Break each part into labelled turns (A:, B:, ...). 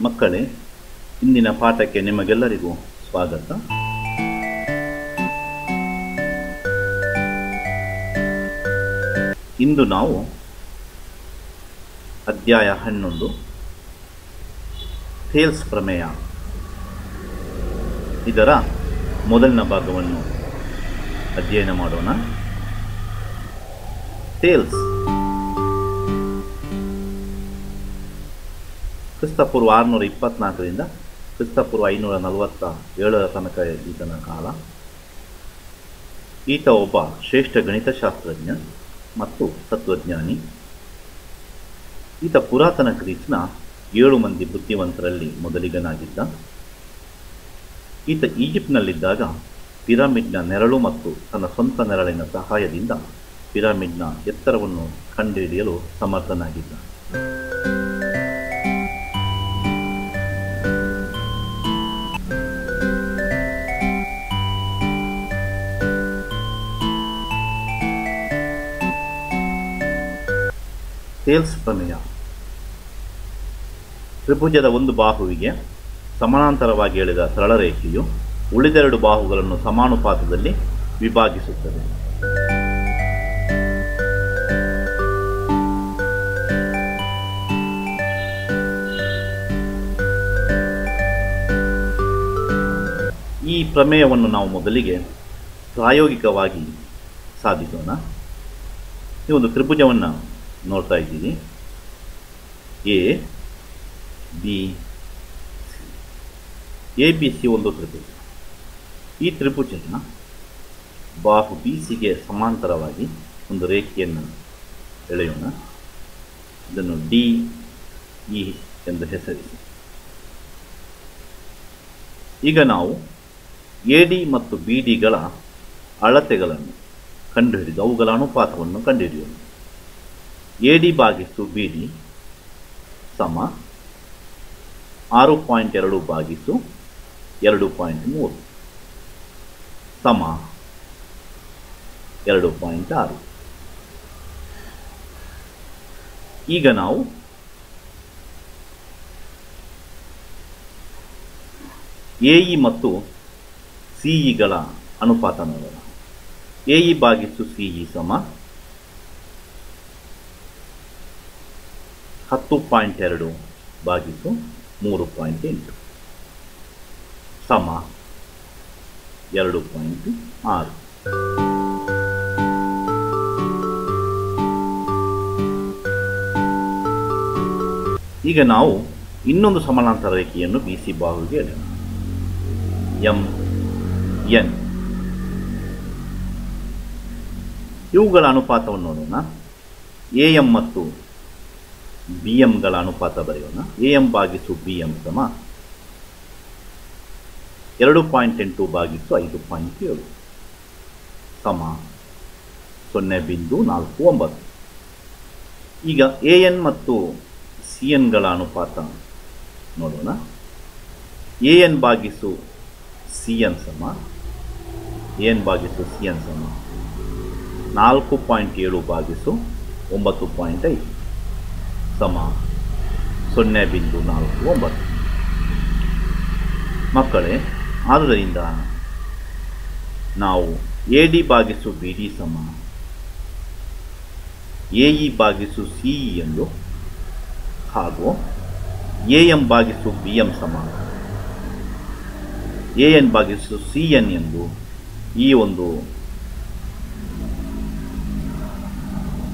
A: ಮಕ್ಕಳೇ, ಇಂದಿನ ಪಾಠಕ್ಕೆ ನಿಮಗೆಲ್ಲರಿಗೂ ಸ್ವಾಗತ. ಇಂದು ನಾವು ಅಧ್ಯಾಯ 11 ಥೇಲ್ಸ್ ಪ್ರಮೇಯ ಇದರ ಮೊದಲನ ಭಾಗವನ್ನು ಅಧ್ಯಯನ ಮಾಡೋಣ. ಥೇಲ್ಸ್ ಕ್ರಿಸ್ತಪೂರ್ವ 624ರಿಂದ ಕ್ರಿಸ್ತಪೂರ್ವ 547 ತನಕ ಈತನ ಕಾಲ. ಈತ ಒಬ್ಬ ಶ್ರೇಷ್ಠ ಗಣಿತಶಾಸ್ತ್ರಜ್ಞ ಮತ್ತು ತತ್ವಜ್ಞಾನಿ. ಈತ ಪುರಾತನ ಗ್ರೀಸ್ನ 7 ಮಂದಿ ಬುದ್ಧಿವಂತರಲ್ಲಿ ಮೊದಲಿಗನಾಗಿದ್ದ. ಈತ ಈಜಿಪ್ಟ್ನಲ್ಲಿದ್ದಾಗ ಪಿರಮಿಡ್ನ ನೆರಳು ಮತ್ತು ತನ್ನ ಸ್ವಂತ ನೆರಳಿನ ಸಹಾಯದಿಂದ ಪಿರಮಿಡ್ನ ಎತ್ತರವನ್ನು ಕಂಡುಹಿಡಿಯಲು ಸಮರ್ಥನಾಗಿದ್ದ. ಥೇಲ್ಸ್ ಪ್ರಮೇಯ ತ್ರಿಭುಜದ ಒಂದು ಬಾಹುವಿಗೆ ಸಮಾನಾಂತರವಾಗಿ ಎಳೆದ ಸರಳ ರೇಖೆಯು ಉಳಿದೆರಡು ಬಾಹುಗಳನ್ನು ಸಮಾನುಪಾತದಲ್ಲಿ ವಿಭಾಗಿಸುತ್ತದೆ. ಈ ಪ್ರಮೇಯವನ್ನು ನಾವು ಮೊದಲಿಗೆ ಪ್ರಾಯೋಗಿಕವಾಗಿ ಸಾಧಿಸೋಣ. ಈ ಒಂದು ತ್ರಿಭುಜವನ್ನು ನೋಡ್ತಾ ಇದ್ದೀವಿ. ಎ ಬಿ ಸಿ ಒಂದು ತ್ರಿಭುಜ. ಈ ತ್ರಿಭುಜನ ಬಾಹು ಬಿ ಸಿಗೆ ಸಮಾಂತರವಾಗಿ ಒಂದು ರೇಖೆಯನ್ನು ಎಳೆಯೋಣ. ಇದನ್ನು ಡಿ ಇ ಎಂದು ಹೆಸರಿಸಿ. ಈಗ ನಾವು ಎ ಡಿ ಮತ್ತು ಬಿ ಡಿಗಳ ಅಳತೆಗಳನ್ನು ಕಂಡುಹಿಡಿದು ಅವುಗಳ ಅನುಪಾತವನ್ನು ಕಂಡುಹಿಡಿಯೋಣ. ಎ ಡಿ ಭಾಗಿಸು ಬಿ ಡಿ ಸಮ 6.2 ಭಾಗಿಸು 2.3 ಸಮ 2.6. ಈಗ ನಾವು ಎ ಇ ಮತ್ತು ಸಿ ಇಗಳ ಅನುಪಾತ ನೋಡೋಣ. ಎ ಇ ಭಾಗಿಸು ಸಿ ಇ ಸಮ 10.2 ಭಾಗಿಸು 3.8 ಸಮ 2.6. ಈಗ ನಾವು ಇನ್ನೊಂದು ಸಮಾನಾಂತರ ರೇಖೆಯನ್ನು ಬಿ ಸಿ ಬಾಹುವಿಗೆ ಎಳೆಯೋಣ. ಎಂ ಎನ್ ಇವುಗಳ ಅನುಪಾತವನ್ನು ನೋಡೋಣ. ಎ ಎಂ ಮತ್ತು ಬಿ ಎಂಗಳ ಅನುಪಾತ ಬರೆಯೋಣ. ಎ ಎಂ ಭಾಗಿಸು ಬಿ ಎಂ ಸಮ 2.8 ಭಾಗಿಸು 5.7 ಸಮ 0.49. ಈಗ ಎ ಎನ್ ಮತ್ತು ಸಿ ಎನ್ಗಳ ಅನುಪಾತ ನೋಡೋಣ. ಎ ಎನ್ ಭಾಗಿಸು ಸಿ ಎನ್ ಸಮ 4.7 ಭಾಗಿಸು 9.5 ಸಮ 0.49. ಮಕ್ಕಳೇ, ಆದ್ದರಿಂದ ನಾವು ಎ ಡಿ ಭಾಗಿಸು ಬಿ ಡಿ ಸಮ ಎ ಇ ಭಾಗಿಸು ಸಿ ಇ ಎಂದು ಹಾಗೂ ಎ ಎಂ ಭಾಗಿಸು ಬಿ ಎಂ ಸಮ ಎ ಎನ್ ಭಾಗಿಸು ಸಿ ಎನ್ ಎಂದು ಈ ಒಂದು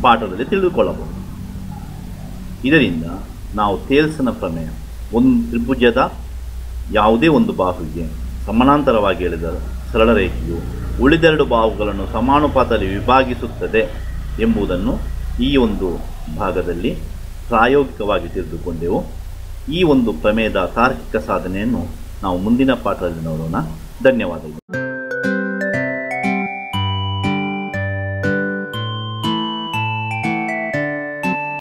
A: ಪಾಠದಲ್ಲಿ ತಿಳಿದುಕೊಳ್ಳಬಹುದು. ಇದರಿಂದ ನಾವು ಥೇಲ್ಸ್ನ ಪ್ರಮೇಯ, ಒಂದು ತ್ರಿಭುಜದ ಯಾವುದೇ ಒಂದು ಬಾಹುವಿಗೆ ಸಮಾನಾಂತರವಾಗಿ ಎಳೆದ ಸರಳ ರೇಖೆಯು ಉಳಿದೆರಡು ಬಾಹುಗಳನ್ನು ಸಮಾನುಪಾತದಲ್ಲಿ ವಿಭಾಗಿಸುತ್ತದೆ ಎಂಬುದನ್ನು ಈ ಒಂದು ಭಾಗದಲ್ಲಿ ಪ್ರಾಯೋಗಿಕವಾಗಿ ತಿಳಿದುಕೊಂಡೆವು. ಈ ಒಂದು ಪ್ರಮೇಯದ ತಾರ್ಕಿಕ ಸಾಧನೆಯನ್ನು ನಾವು ಮುಂದಿನ ಪಾಠದಲ್ಲಿ ನೋಡೋಣ. ಧನ್ಯವಾದಗಳು.